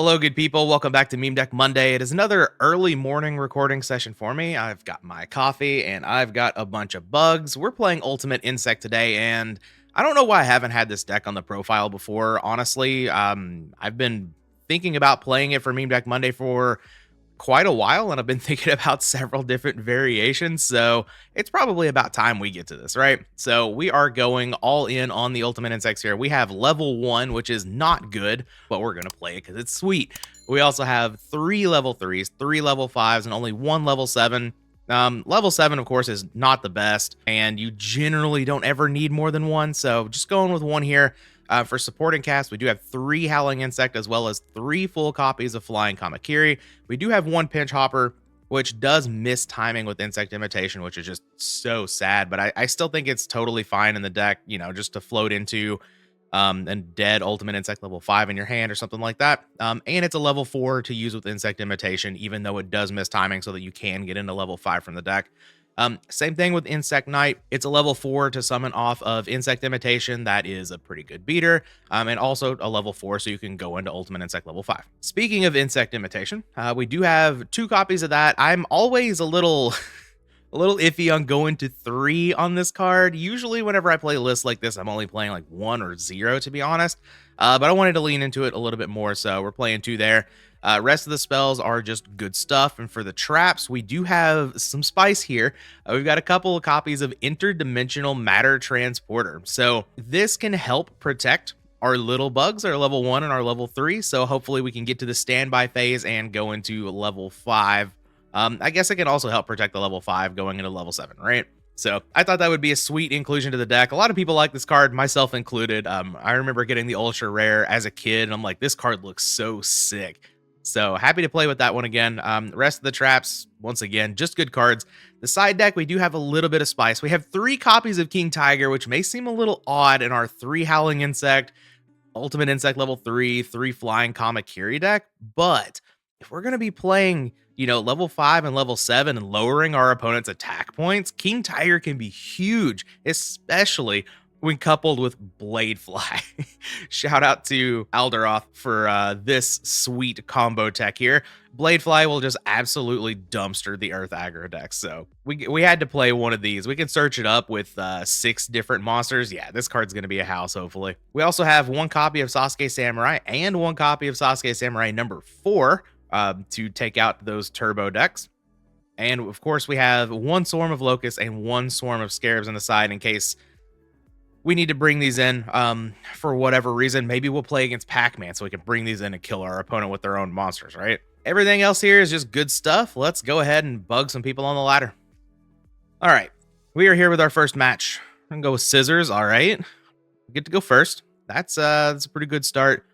Hello, good people. Welcome back to Meme Deck Monday. It is another early morning recording session for me. I've got my coffee and I've got a bunch of bugs. We're playing Ultimate Insect today, and I don't know why I haven't had this deck on the profile before. Honestly, I've been thinking about playing it for Meme Deck Monday for quite a while, and I've been thinking about several different variations, so it's probably about time we get to this, right? So we are going all in on the Ultimate Insects here. We have level 1, which is not good, but we're going to play it because it's sweet. We also have 3 level 3s, 3 level 5s, and only 1 level 7. Level 7, of course, is not the best, and you generally don't ever need more than 1, so just going with 1 here. For supporting cast, we do have 3 Howling Insect as well as 3 full copies of Flying Kamakiri. We do have 1 Pinch Hopper, which does miss timing with Insect Imitation, which is just so sad, but I still think it's totally fine in the deck, you know, just to float into a dead Ultimate Insect level 5 in your hand or something like that. And it's a level 4 to use with Insect Imitation, even though it does miss timing so that you can get into level 5 from the deck. Same thing with Insect Knight. It's a level 4 to summon off of Insect Imitation. That is a pretty good beater. And also a level 4 so you can go into Ultimate Insect level 5. Speaking of Insect Imitation, we do have 2 copies of that. I'm always a little iffy on going to 3 on this card. Usually whenever I play lists like this, I'm only playing like 1 or 0 to be honest. But I wanted to lean into it a little bit more, so we're playing 2 there. Rest of the spells are just good stuff. And for the traps, we do have some spice here. We've got a couple of copies of Interdimensional Matter Transporter. So this can help protect our little bugs, our level 1 and our level 3. So hopefully we can get to the standby phase and go into level 5. I guess it can also help protect the level 5 going into level 7, right? So I thought that would be a sweet inclusion to the deck. A lot of people like this card, myself included. I remember getting the ultra rare as a kid, and I'm like, this card looks so sick. So happy to play with that one again. Rest of the traps, once again, just good cards. The side deck, we do have a little bit of spice. We have 3 copies of King Tiger, which may seem a little odd in our 3 Howling Insect, Ultimate Insect level 3, 3 Flying Kamakiri deck. But if we're going to be playing, you know, level 5 and level 7 and lowering our opponent's attack points, King Tiger can be huge, especially when coupled with Bladefly. Shout out to Alderoth for this sweet combo tech here. Bladefly will just absolutely dumpster the Earth aggro deck. So we had to play one of these. We can search it up with 6 different monsters. Yeah, this card's going to be a house, hopefully. We also have 1 copy of Sasuke Samurai and 1 copy of Sasuke Samurai number 4 to take out those turbo decks. And of course, we have 1 Swarm of Locusts and 1 Swarm of Scarabs on the side in case we need to bring these in for whatever reason. Maybe we'll play against Pac-Man so we can bring these in and kill our opponent with their own monsters, right? Everything else here is just good stuff. Let's go ahead and bug some people on the ladder. All right, we are here with our first match. I'm gonna go with Scissors. All right, get to go first. That's a pretty good start.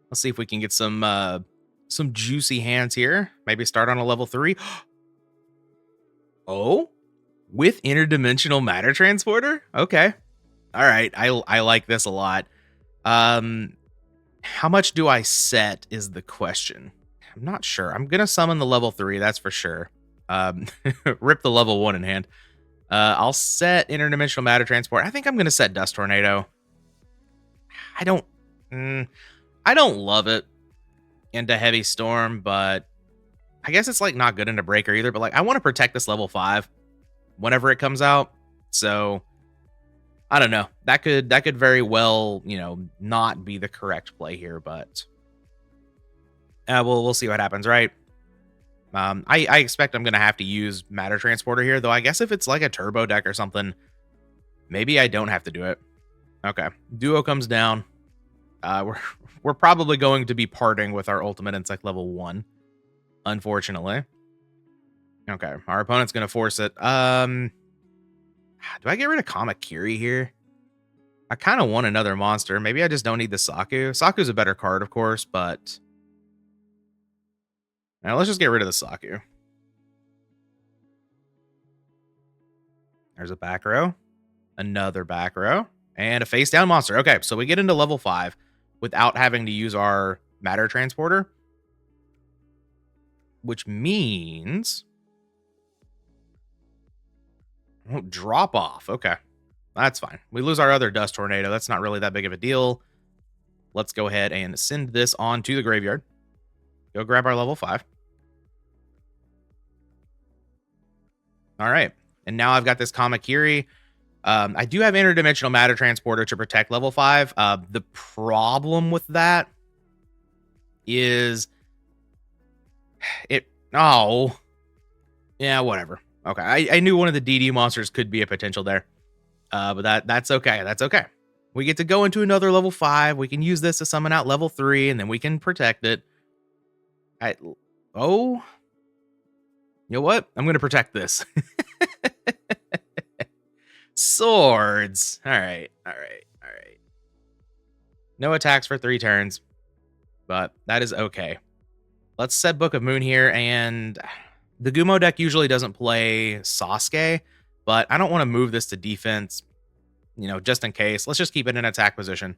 Let's see if we can get some juicy hands here. Maybe start on a level 3. Oh, with Interdimensional Matter Transporter. Okay. All right, I like this a lot. How much do I set is the question. I'm not sure. I'm gonna summon the level 3, that's for sure. Rip the level 1 in hand. I'll set Interdimensional Matter Transport. I think I'm gonna set Dust Tornado. I don't love it into Heavy Storm, but I guess it's like not good into Breaker either. But like I want to protect this level 5 whenever it comes out. So I don't know. That could very well, you know, not be the correct play here, but we'll see what happens, right? I expect I'm gonna have to use Matter Transporter here, though. I guess if it's like a turbo deck or something, maybe I don't have to do it. Okay, Duo comes down. We're probably going to be parting with our Ultimate Insect level 1, unfortunately. Okay, our opponent's gonna force it. Do I get rid of Kamakiri here? I kind of want another monster. Maybe I just don't need the Saku. Saku's a better card, of course, but now let's just get rid of the Saku. There's a back row, another back row, and a face down monster. Okay, so we get into level 5 without having to use our Matter Transporter, which means drop off. Okay, that's fine. We lose our other Dust Tornado. That's not really that big of a deal. Let's go ahead and send this on to the graveyard. Go grab our level 5. All right. And now I've got this Kamakiri. I do have interdimensional matter transporter to protect level 5. The problem with that is it. Oh, yeah, whatever. Okay, I knew one of the DD monsters could be a potential there, but that's okay. That's okay. We get to go into another level 5. We can use this to summon out level 3, and then we can protect it. Oh, you know what? I'm gonna protect this. Swords. All right. No attacks for 3 turns, but that is okay. Let's set Book of Moon here, and the Gumo deck usually doesn't play Sasuke, but I don't want to move this to defense, just in case. Let's just keep it in attack position.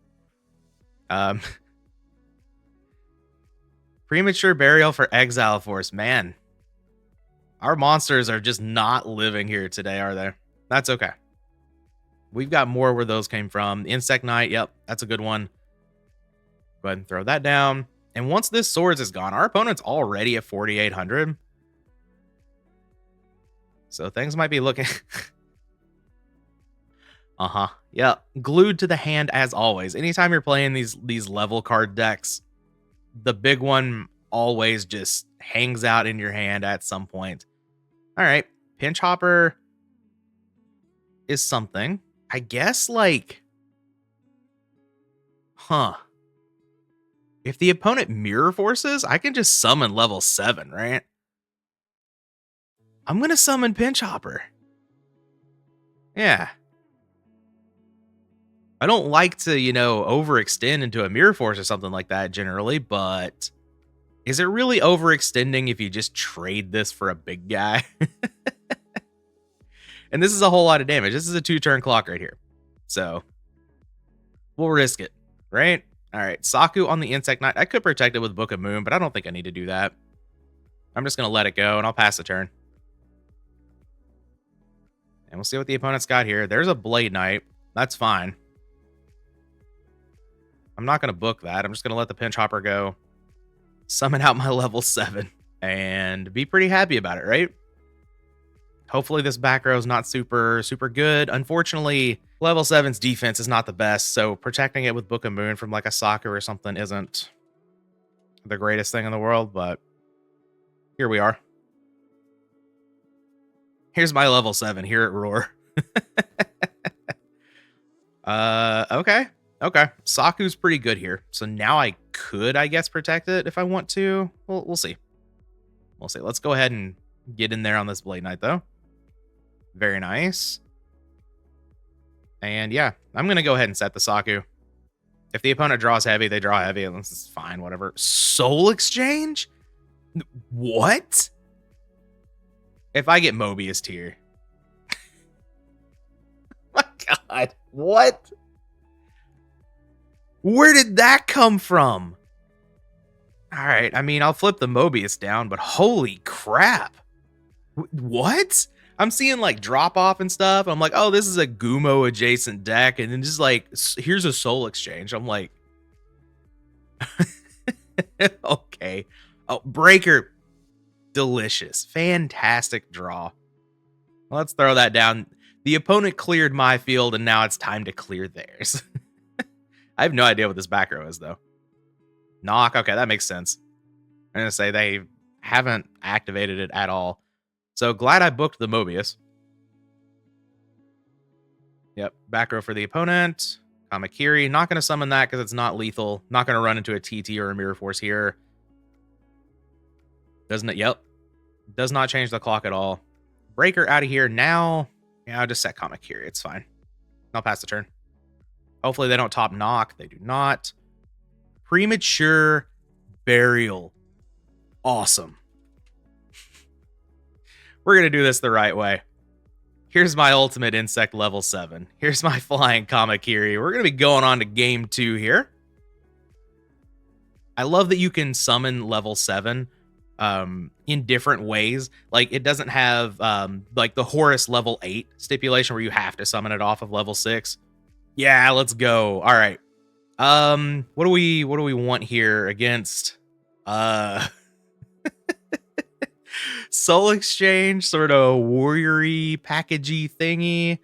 Premature Burial for Exile Force. Man, our monsters are just not living here today, are they? That's okay. We've got more where those came from. Insect Knight, yep, that's a good one. Go ahead and throw that down. And once this Swords is gone, our opponent's already at 4,800. So things might be looking... Yeah, glued to the hand as always. Anytime you're playing these level card decks, the big one always just hangs out in your hand at some point. All right, Pinch Hopper is something. I guess, like... If the opponent mirror forces, I can just summon level 7, right? I'm going to summon Pinch Hopper. Yeah. I don't like to, overextend into a mirror force or something like that generally, but is it really overextending if you just trade this for a big guy? And this is a whole lot of damage. This is a 2-turn clock right here. So we'll risk it, right? All right, Saku on the Insect Knight. I could protect it with Book of Moon, but I don't think I need to do that. I'm just going to let it go, and I'll pass the turn. And we'll see what the opponent's got here. There's a Blade Knight. That's fine. I'm not going to book that. I'm just going to let the Pinch Hopper go. Summon out my level 7. And be pretty happy about it, right? Hopefully this back row is not super good. Unfortunately, level 7's defense is not the best, so protecting it with Book of Moon from like a Saku or something isn't the greatest thing in the world, but here we are. Here's my level 7 here at Roar. Okay. Saku's pretty good here. So now I could, I guess, protect it if I want to. We'll see. We'll see. Let's go ahead and get in there on this Blade Knight, though. Very nice. And yeah, I'm going to go ahead and set the Saku. If the opponent draws heavy, they draw heavy. This is fine, whatever. Soul Exchange? What? If I get Mobius here. My God. What? Where did that come from? All right. I mean, I'll flip the Mobius down, but holy crap. What? I'm seeing like drop off and stuff. I'm like, oh, this is a Gumo adjacent deck. And then just like, here's a Soul Exchange. I'm like, okay. Oh, Breaker. Delicious. Fantastic draw. Let's throw that down. The opponent cleared my field, and now it's time to clear theirs. I have no idea what this back row is, though. Knock. Okay, that makes sense. I'm going to say they haven't activated it at all. So glad I booked the Mobius. Yep, back row for the opponent. Kamakiri. Not going to summon that because it's not lethal. Not going to run into a TT or a Mirror Force here. Doesn't it? Yep. Does not change the clock at all. Breaker out of here now. Yeah, I'll just set Kamakiri. It's fine. I'll pass the turn. Hopefully they don't top knock. They do not. Premature Burial. Awesome. We're going to do this the right way. Here's my ultimate insect level 7. Here's my flying Kamakiri. We're going to be going on to game 2 here. I love that you can summon level 7 in different ways. Like, it doesn't have like the Horus level 8 stipulation where you have to summon it off of level 6. Yeah, let's go. All right. What do we want here against Soul Exchange, sort of warrior-y, packagey thingy.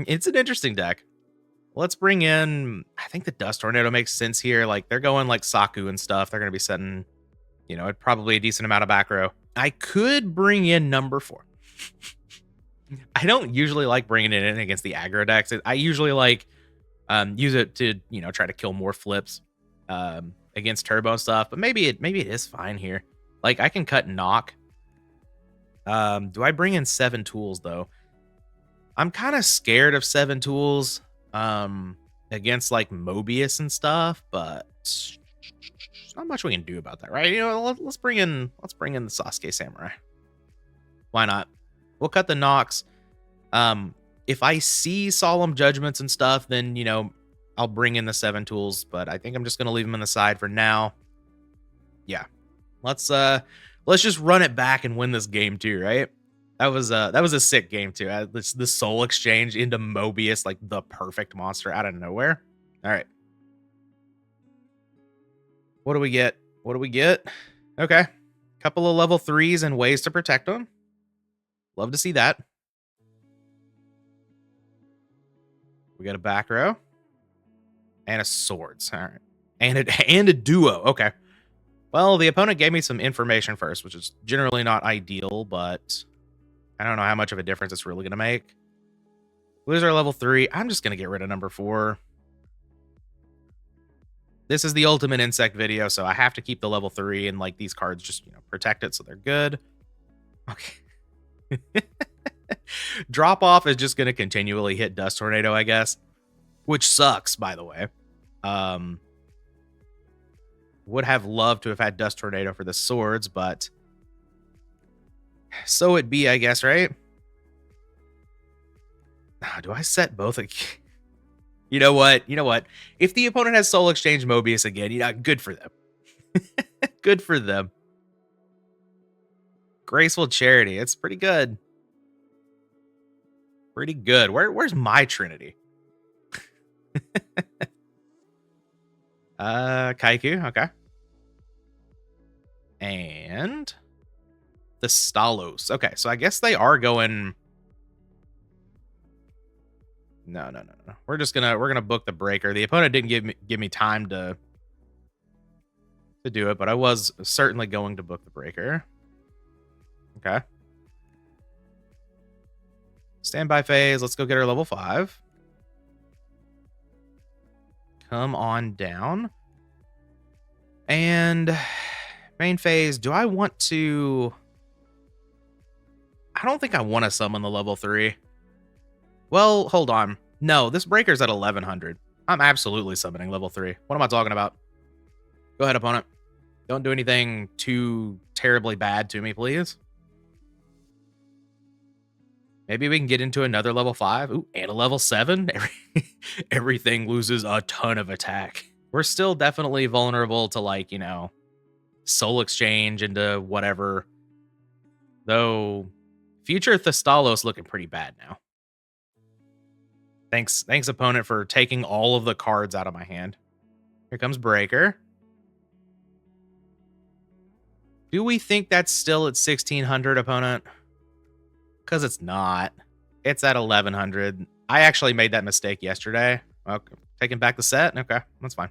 It's an interesting deck. Let's bring in, I think the Dust Tornado makes sense here. Like, they're going like Saku and stuff. They're going to be setting, probably a decent amount of back row. I could bring in number 4. I don't usually like bringing it in against the aggro decks. I usually like use it to, try to kill more flips against turbo stuff. But maybe it is fine here. Like, I can cut knock. Do I bring in 7 tools though? I'm kind of scared of 7 tools against like Mobius and stuff, but there's not much we can do about that, right? Let's bring in the Sasuke Samurai. Why not? We'll cut the knocks. If I see Solemn Judgments and stuff, then I'll bring in the 7 tools, but I think I'm just gonna leave them on the side for now. Yeah. Let's just run it back and win this game too, right? That was a sick game too. The Soul Exchange into Mobius, like the perfect monster out of nowhere. All right. What do we get? Okay. Couple of level 3s and ways to protect them. Love to see that. We got a back row. And a swords. All right. And a duo. Okay. Well, the opponent gave me some information first, which is generally not ideal, but I don't know how much of a difference it's really going to make. Lose our level 3. I'm just going to get rid of number 4. This is the ultimate insect video, so I have to keep the level 3, and like these cards just, protect it so they're good. Okay. Drop off is just going to continually hit Dust Tornado, I guess, which sucks, by the way. Would have loved to have had Dust Tornado for the swords, but so it be, I guess, right? Do I set both? You know what? If the opponent has Soul Exchange Mobius again, good for them. Good for them. Graceful Charity. It's pretty good. Pretty good. Where's my Trinity? Kaiku, okay. And the Stalos. Okay, so I guess they are going. No. We're gonna book the breaker. The opponent didn't give me time to do it, but I was certainly going to book the breaker. Okay. Standby phase. Let's go get our level 5. Come on down. And main phase, do I want to... I don't think I want to summon the level 3. Well, hold on. No, this breaker's at 1100. I'm absolutely summoning level 3. What am I talking about? Go ahead, opponent. Don't do anything too terribly bad to me, please. Maybe we can get into another level 5. Ooh, and a level 7. Everything loses a ton of attack. We're still definitely vulnerable to, like, Soul Exchange into whatever. Though, future Thestalos looking pretty bad now. Thanks, opponent, for taking all of the cards out of my hand. Here comes Breaker. Do we think that's still at 1600, opponent? Because it's not. It's at 1100. I actually made that mistake yesterday. Okay, taking back the set? Okay, that's fine.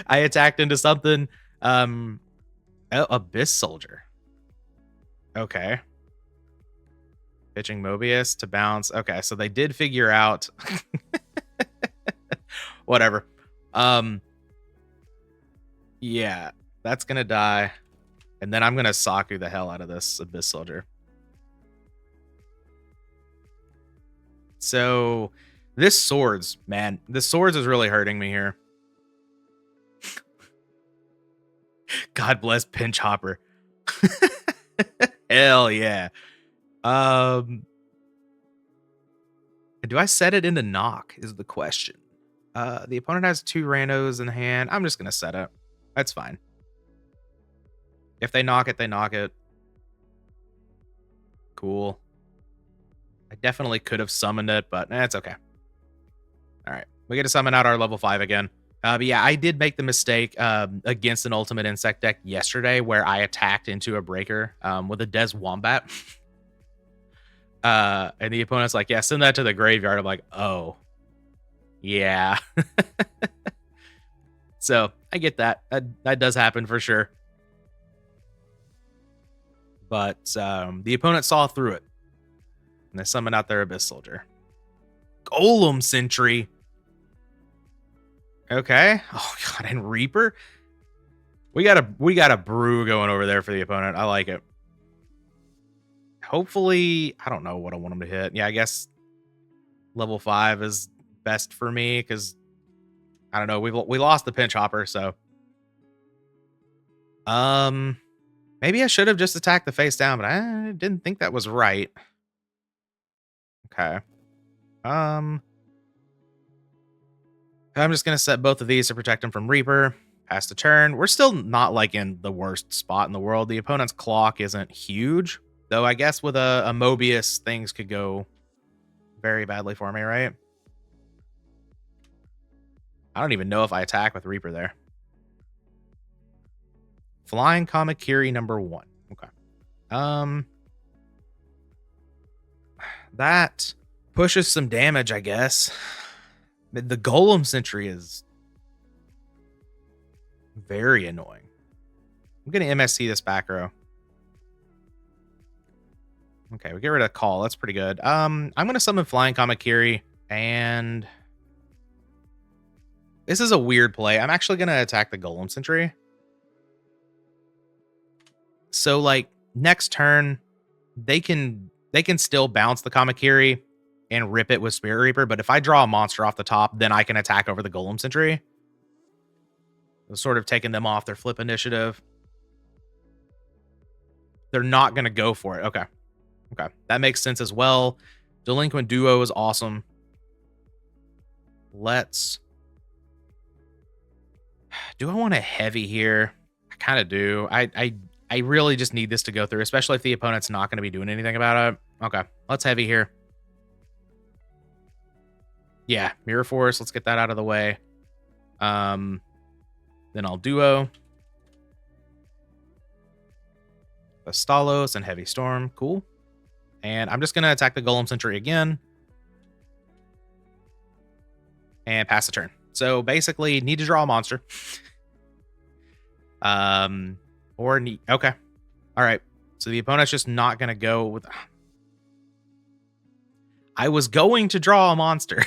I attacked into something. Abyss Soldier. Okay. Pitching Mobius to bounce. Okay, so they did figure out. Whatever. Yeah, that's gonna die. And then I'm gonna Saku the hell out of this Abyss Soldier. So this swords, man, the swords is really hurting me here. God bless Pinch Hopper. Hell yeah. Do I set it into knock is the question. The opponent has 2 randos in hand. I'm just gonna set it. That's fine. If they knock it, they knock it. Cool. I definitely could have summoned it, but it's okay. All right. We get to summon out our level 5 again. But yeah, I did make the mistake against an ultimate insect deck yesterday where I attacked into a breaker with a Des Wombat. And the opponent's like, yeah, send that to the graveyard. I'm like, oh, yeah. So I get that. That does happen for sure. But the opponent saw through it. And they summoned out their Abyss Soldier. Golem Sentry. Okay. Oh god, and Reaper. We got a brew going over there for the opponent. I like it. Hopefully, I don't know what I want him to hit. Yeah, I guess level 5 is best for me because I don't know. We lost the pinch hopper, so maybe I should have just attacked the face down, but I didn't think that was right. Okay. I'm just gonna set both of these to protect him from Reaper. Pass the turn. We're still not like in the worst spot in the world. The opponent's clock isn't huge, though. I guess with a Mobius, things could go very badly for me, right? I don't even know if I attack with Reaper there. Flying Kamakiri number 1. Okay. That pushes some damage, I guess. The Golem Sentry is very annoying. I'm going to MSC this back row. Okay, we get rid of Call. That's pretty good. I'm going to summon Flying Kamakiri, and this is a weird play. I'm actually going to attack the Golem Sentry. So, like, next turn, they can still bounce the Kamakiri and rip it with Spirit Reaper, but if I draw a monster off the top, then I can attack over the Golem Sentry. Sort of taking them off their flip initiative. They're not going to go for it. Okay. Okay. That makes sense as well. Delinquent Duo is awesome. Let's... Do I want a heavy here? I kind of do. I really just need this to go through, especially if the opponent's not going to be doing anything about it. Okay. Let's heavy here. Yeah. Mirror Force. Let's get that out of the way. Then I'll Duo. Stalos and Heavy Storm. Cool. And I'm just going to attack the Golem Sentry again. And pass the turn. So basically, need to draw a monster. Or need... Okay. All right. So the opponent's just not going to go with... I was going to draw a monster.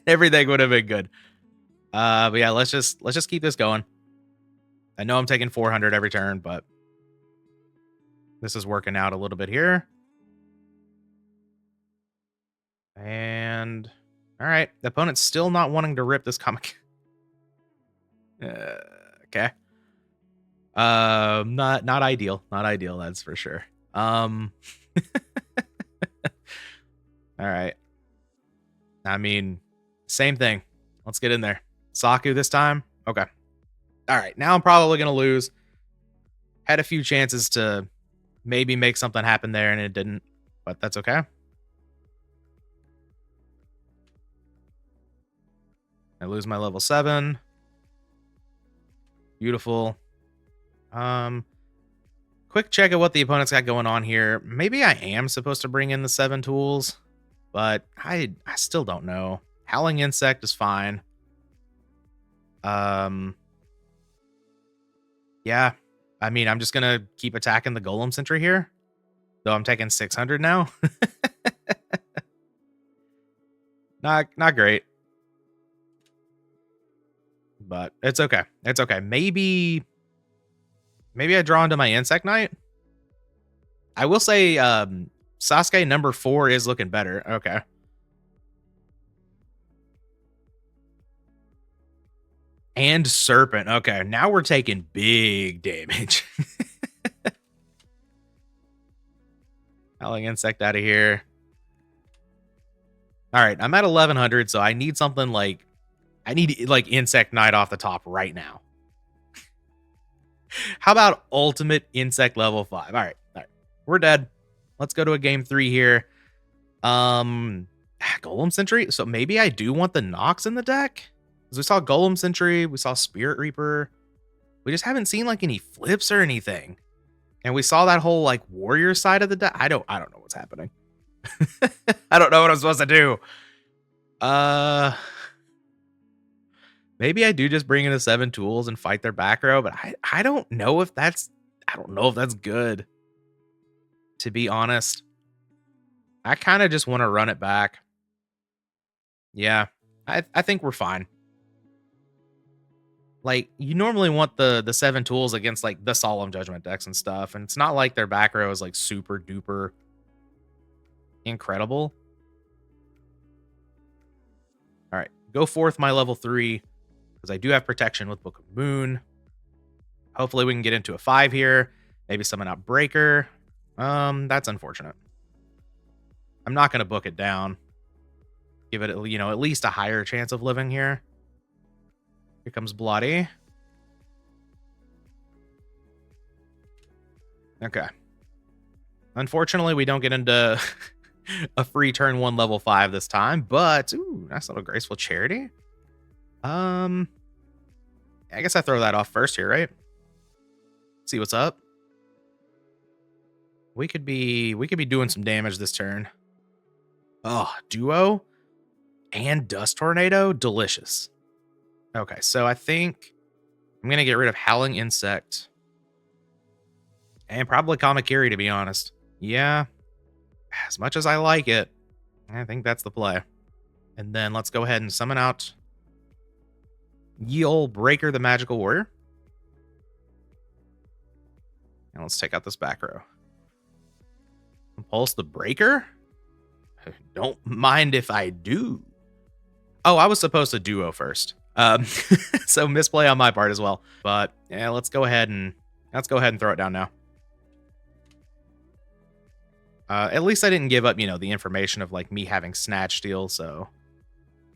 Everything would have been good. But yeah, let's just keep this going. I know I'm taking 400 every turn, but this is working out a little bit here. And all right, the opponent's still not wanting to rip this comic. Okay. Not ideal. Not ideal, that's for sure. All right. I mean, same thing. Let's get in there. Saku this time. Okay. All right. Now I'm probably going to lose. Had a few chances to maybe make something happen there, and it didn't. But that's okay. I lose my level 7. Beautiful. Quick check of what the opponent's got going on here. Maybe I am supposed to bring in the 7 tools, but I still don't know. Howling Insect is fine. Yeah. I mean, I'm just gonna keep attacking the Golem Sentry here. Though I'm taking 600 now. Not great. But it's okay. It's okay. Maybe I draw into my Insect Knight. I will say Sasuke number 4 is looking better. Okay. And Serpent. Okay, now we're taking big damage. Howling Insect out of here. All right, I'm at 1100, so I need something like... I need, like, Insect Knight off the top right now. How about Ultimate Insect level 5? All right. We're dead. Let's go to a game 3 here. Golem Sentry. So maybe I do want the Nox in the deck? 'Cause we saw Golem Sentry, we saw Spirit Reaper. We just haven't seen like any flips or anything. And we saw that whole like warrior side of the deck. I don't know what's happening. I don't know what I'm supposed to do. Uh Maybe I do just bring in the 7 tools and fight their back row, but I don't know if that's good, to be honest. I kind of just want to run it back. Yeah. I think we're fine. Like, you normally want the 7 tools against like the Solemn Judgment decks and stuff, and it's not like their back row is like super duper incredible. All right, go forth my level 3 because I do have protection with Book of Moon. Hopefully we can get into a 5 here. Maybe summon out Breaker. That's unfortunate. I'm not going to book it down. Give it, at least a higher chance of living here. Here comes Bloody. Okay. Unfortunately, we don't get into a free turn 1 level 5 this time, but ooh, nice little Graceful Charity. I guess I throw that off first here, right? See what's up. We could be doing some damage this turn. Oh, Duo and Dust Tornado, delicious. Okay, so I think I'm gonna get rid of Howling Insect and probably Kamakiri, to be honest. Yeah, as much as I like it, I think that's the play. And then let's go ahead and summon out Ye Olde Breaker, the Magical Warrior. And let's take out this back row. Impulse the Breaker? Don't mind if I do. Oh, I was supposed to duo first. So misplay on my part as well. But yeah, let's go ahead and throw it down now. At least I didn't give up, the information of like me having Snatch Steal, so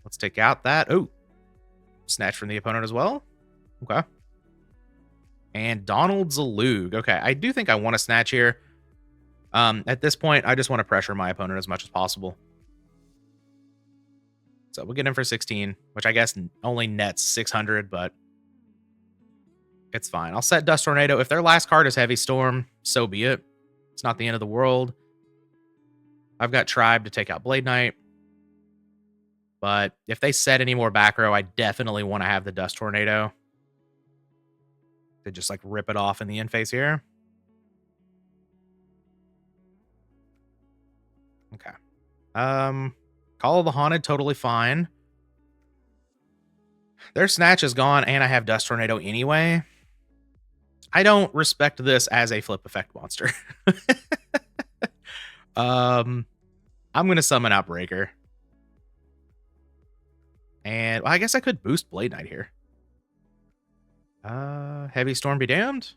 let's take out that. Oh, Snatch from the opponent as well. Okay. And Donald Zalug. Okay, I do think I want to Snatch here. At this point, I just want to pressure my opponent as much as possible. So we'll get in for 16, which I guess only nets 600, but it's fine. I'll set Dust Tornado. If their last card is Heavy Storm, so be it. It's not the end of the world. I've got Tribe to take out Blade Knight. But if they set any more back row, I definitely want to have the Dust Tornado to just like rip it off in the end phase here. Okay. Call of the Haunted, totally fine. Their Snatch is gone, and I have Dust Tornado anyway. I don't respect this as a flip effect monster. I'm going to summon out Breaker. And well, I guess I could boost Blade Knight here. Heavy Storm be damned.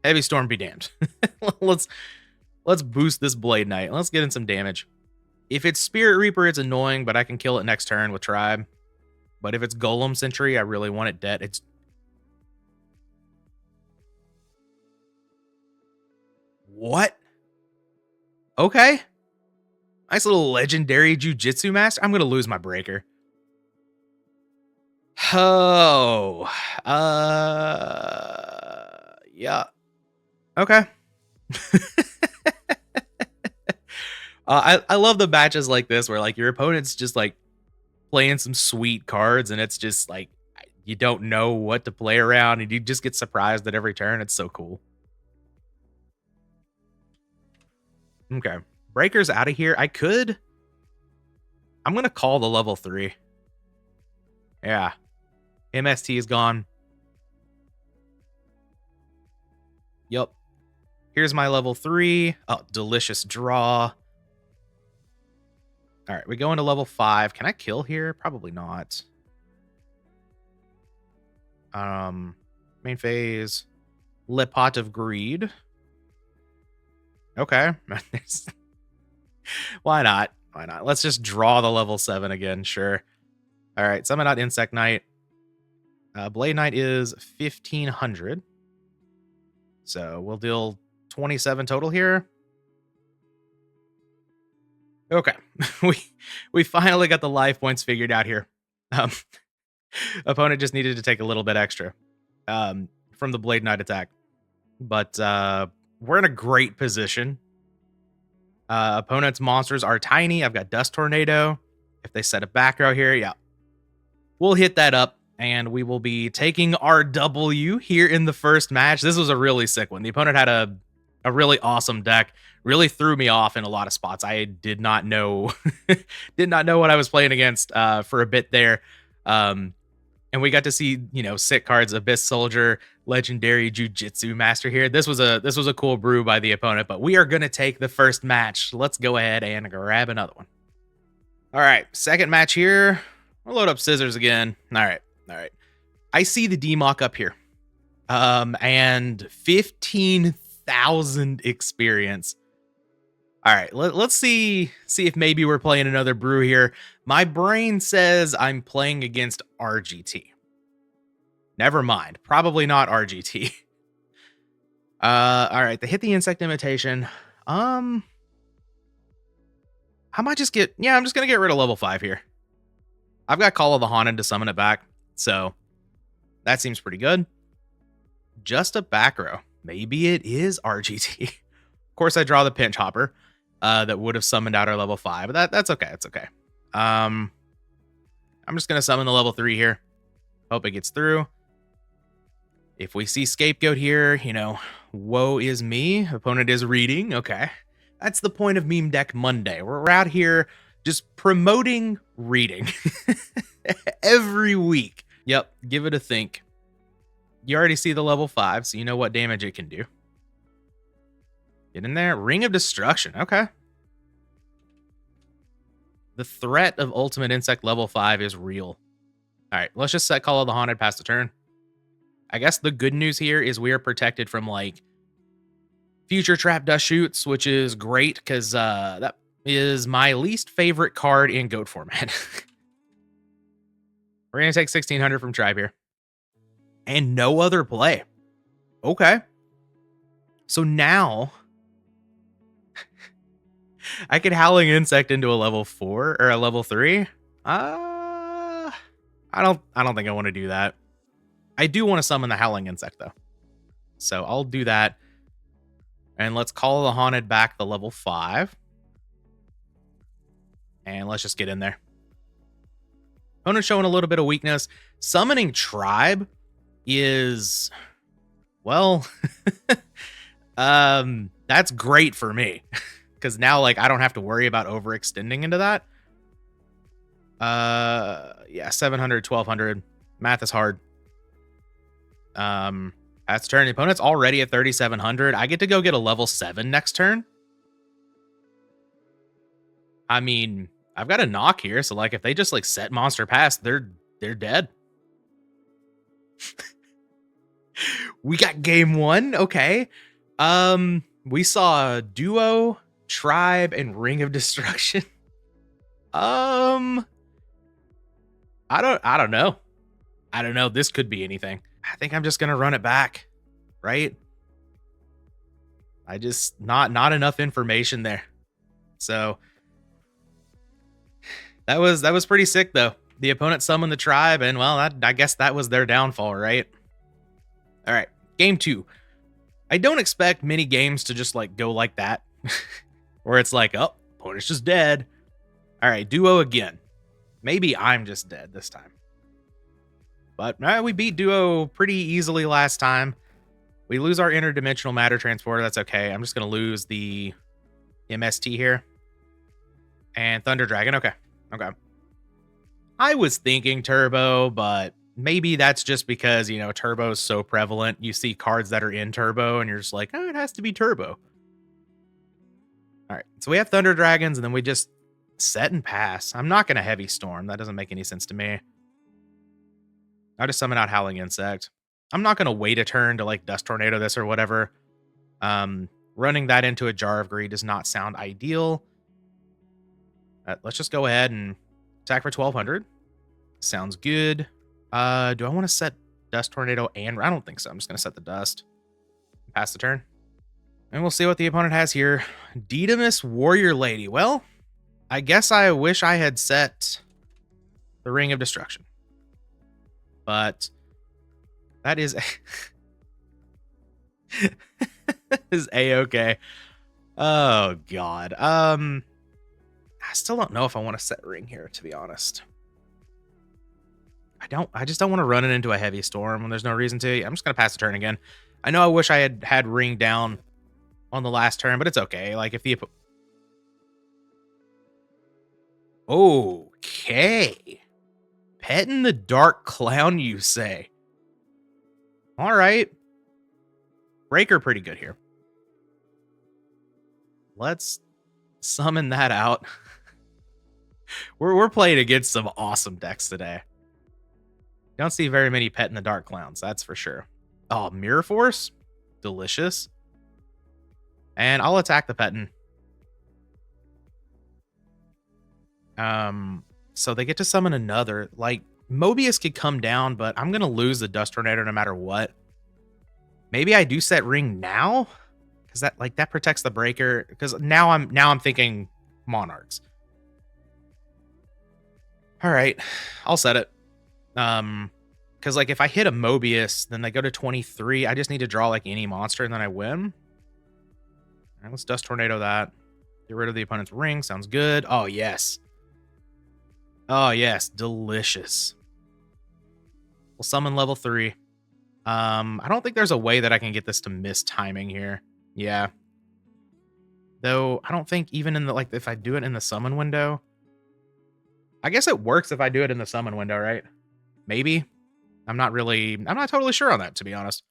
Heavy Storm be damned. Let's boost this Blade Knight. Let's get in some damage. If it's Spirit Reaper, it's annoying, but I can kill it next turn with Tribe. But if it's Golem Sentry, I really want it dead. It's... What? Okay. Nice little legendary Jujitsu Master. I'm going to lose my Breaker. Oh. Yeah. Okay. I love the matches like this where like your opponent's just like playing some sweet cards and it's just like you don't know what to play around and you just get surprised at every turn. It's so cool. Okay. Breaker's out of here. I'm going to call the level 3. Yeah. MST is gone. Yup. Here's my level 3. Oh, delicious draw. All right, we go into level 5. Can I kill here? Probably not. Main phase. Lepot of Greed. Okay. Why not? Why not? Let's just draw the level 7 again. Sure. All right, summon out Insect Knight. Blade Knight is 1,500. So we'll deal 27 total here. Okay. we finally got the life points figured out here. Opponent just needed to take a little bit extra from the Blade Knight attack. But we're in a great position. Opponent's monsters are tiny. I've got Dust Tornado. If they set a back row here, yeah. We'll hit that up, and we will be taking our W here in the first match. This was a really sick one. The opponent had a really awesome deck. Really threw me off in a lot of spots. I did not know did not know what I was playing against for a bit there. And we got to see, sick cards, Abyss Soldier, Legendary Jujitsu Master here. This was a cool brew by the opponent, but we are going to take the first match. Let's go ahead and grab another one. All right, second match here. We'll load up scissors again. All right. I see the DMOC up here. And 15,000 experience. All right, let's see if maybe we're playing another brew here. My brain says I'm playing against RGT. Never mind. Probably not RGT. All right, they hit the insect imitation. I might just I'm just going to get rid of level 5 here. I've got Call of the Haunted to summon it back, so that seems pretty good. Just a back row. Maybe it is RGT. Of course, I draw the Pinch Hopper. That would have summoned out our level 5, but that's okay. It's okay. I'm just gonna summon the level 3 here. Hope it gets through. If we see Scapegoat here, woe is me. Opponent is reading. Okay, that's the point of Meme Deck Monday. We're out here just promoting reading every week. Yep, give it a think. You already see the level 5, so you know what damage it can do. Get in there. Ring of Destruction. Okay. The threat of Ultimate Insect level 5 is real. All right, let's just set Call of the Haunted past the turn. I guess the good news here is we are protected from, future trap dust shoots, which is great because that is my least favorite card in GOAT format. We're going to take 1,600 from Tribe here. And no other play. Okay. So now I could Howling Insect into a level 4 or a level 3. I don't think I want to do that. I do want to summon the Howling Insect though. So I'll do that. And let's Call the Haunted back the level 5. And let's just get in there. Opponent showing a little bit of weakness. Summoning Tribe is, well, that's great for me. Because now, I don't have to worry about overextending into that. Yeah, 700, 1,200. Math is hard. That's turn. The opponent's already at 3,700. I get to go get a level 7 next turn. I mean, I've got a knock here, so if they just set monster pass, they're dead. We got game 1. Okay. We saw Duo, Tribe, and Ring of Destruction. I don't know. I don't know. This could be anything. I think I'm just gonna run it back, right? I just not enough information there. So that was pretty sick though. The opponent summoned the Tribe, and well, I guess that was their downfall, right? All right, game 2. I don't expect many games to just go like that. Where it's oh, opponent's just dead. All right, Duo again. Maybe I'm just dead this time. But we beat Duo pretty easily last time. We lose our interdimensional matter transporter. That's okay. I'm just going to lose the MST here. And Thunder Dragon. Okay. I was thinking Turbo, but maybe that's just because, Turbo is so prevalent. You see cards that are in Turbo, and you're just oh, it has to be Turbo. All right, so we have Thunder Dragons, and then we just set and pass. I'm not going to Heavy Storm. That doesn't make any sense to me. I'll just summon out Howling Insect. I'm not going to wait a turn to Dust Tornado this or whatever. Running that into a Jar of Greed does not sound ideal. Let's just go ahead and attack for 1,200. Sounds good. Do I want to set Dust Tornado and... I don't think so. I'm just going to set the Dust. Pass the turn. And we'll see what the opponent has here. Didymus Warrior Lady. Well, I guess I wish I had set the Ring of Destruction. but that is is a-okay. Oh god. I still don't know if I want to set ring here, to be honest. I just don't want to run it into a heavy storm when there's no reason to. I'm just gonna pass the turn again. I know I wish I had ring down on the last turn, but it's okay. Like if the okay. Petting the dark clown, you say? All right. Breaker pretty good here. Let's summon that out. We're playing against some awesome decks today. Don't see very many Pet in the Dark clowns, that's for sure. Oh, Mirror Force? Delicious. And I'll attack the Petin. So they get to summon another. Like, Mobius could come down, but I'm going to lose the Dust Tornado no matter what. Maybe I do set ring now? Because that protects the breaker. Because now I'm thinking Monarchs. All right, I'll set it. Because like if I hit a Mobius, then they go to 23. I just need to draw like any monster and then I win. All right, let's Dust Tornado that. Get rid of the opponent's ring. Sounds good. Oh yes. Oh yes, delicious. We'll summon level 3. I don't think there's a way that I can get this to miss timing here. Yeah. Though I don't think even in the like if I do it in the summon window. I guess it works if I do it in the summon window, right? Maybe. I'm not totally sure on that, to be honest.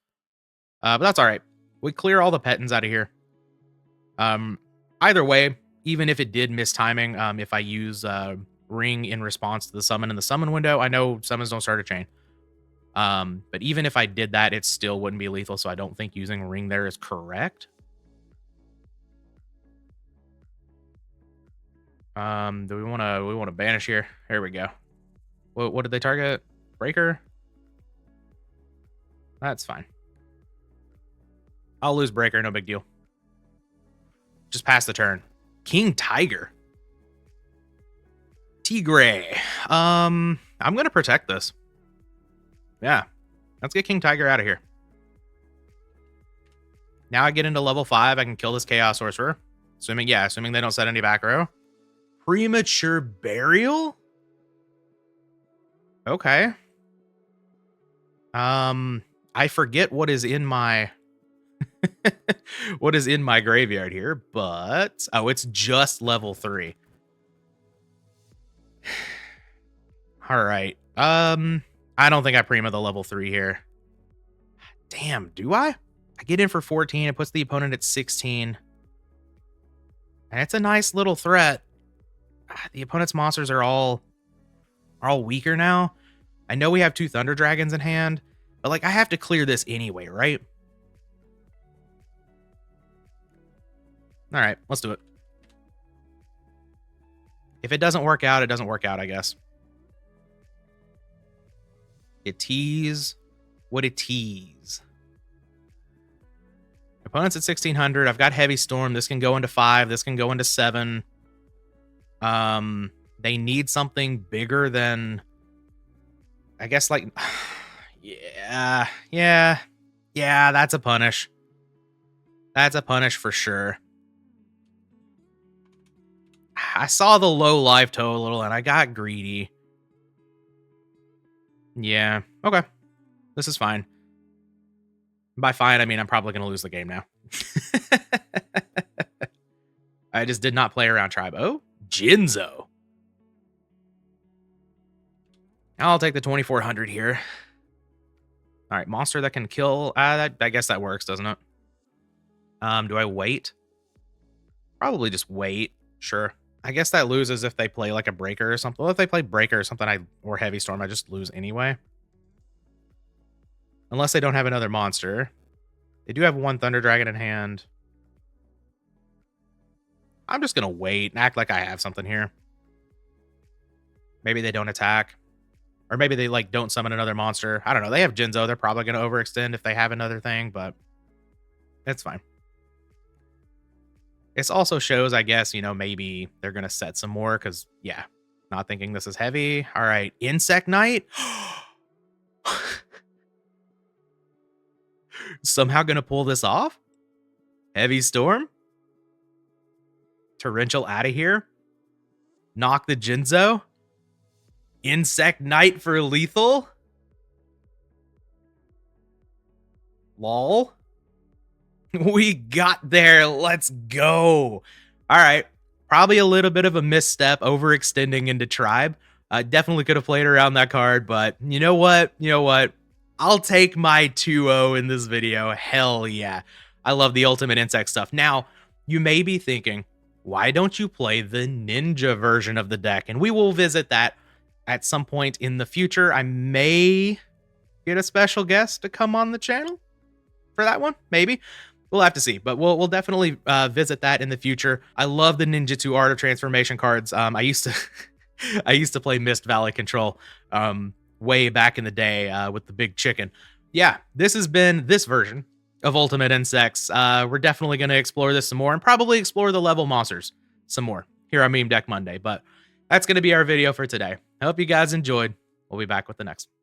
But that's all right. We clear all the Petins out of here. Either way, even if it did miss timing, if I use ring in response to the summon in the summon window, I know summons don't start a chain. But even if I did that, it still wouldn't be lethal, so I don't think using ring there is correct. Do we want to banish here? Here we go. What did they target? Breaker? That's fine. I'll lose breaker, no big deal. Just pass the turn. King Tiger. Tigre. I'm gonna protect this. Yeah. Let's get King Tiger out of here. Now I get into level 5. I can kill this Chaos Sorcerer. Assuming they don't set any back row. Premature Burial? Okay. I forget what is in my what is in my graveyard here, but oh, it's just level 3. All right. I don't think I prima the level 3 here. Damn, do I? I get in for 14. It puts the opponent at 16. And it's a nice little threat. The opponent's monsters are all weaker now. I know we have 2 Thunder Dragons in hand, but like I have to clear this anyway, right? All right, let's do it. If it doesn't work out, it doesn't work out, I guess. It tease. What it tease. Opponent's at 1600. I've got Heavy Storm. This can go into 5. This can go into 7. They need something bigger than, I guess, like, yeah, that's a punish. That's a punish for sure. I saw the low life total and I got greedy. Yeah, okay. This is fine. By fine, I mean I'm probably going to lose the game now. I just did not play around Tribe. Oh, Jinzo. I'll take the 2400 here. All right, monster that can kill. I guess that works, doesn't it? Do I wait? Probably just wait. Sure. I guess that loses if they play like a breaker or something. Well, if they play breaker or something, or heavy storm, I just lose anyway. Unless they don't have another monster. They do have 1 Thunder Dragon in hand. I'm just gonna wait and act like I have something here. Maybe they don't attack. Or maybe they like don't summon another monster. I don't know. They have Jinzo. They're probably gonna overextend if they have another thing, but it's fine. This also shows, I guess, you know, maybe they're going to set some more because, yeah, not thinking this is heavy. All right, Insect Knight. Somehow gonna pull this off? Heavy Storm? Torrential out of here? Knock the Jinzo? Insect Knight for lethal? Lol. We got there. Let's go. All right. Probably a little bit of a misstep overextending into Tribe. Definitely could have played around that card, but you know what? You know what? I'll take my 2-0 in this video. Hell yeah. I love the Ultimate Insect stuff. Now, you may be thinking, why don't you play the Ninja version of the deck? And we will visit that at some point in the future. I may get a special guest to come on the channel for that one, maybe. We'll have to see, but we'll definitely visit that in the future. I love the Ninjutsu Art of Transformation cards. I used to I used to play Mist Valley Control way back in the day with the big chicken. Yeah, this has been this version of Ultimate Insects. We're definitely going to explore this some more and probably explore the level monsters some more here on Meme Deck Monday. But that's going to be our video for today. I hope you guys enjoyed. We'll be back with the next one.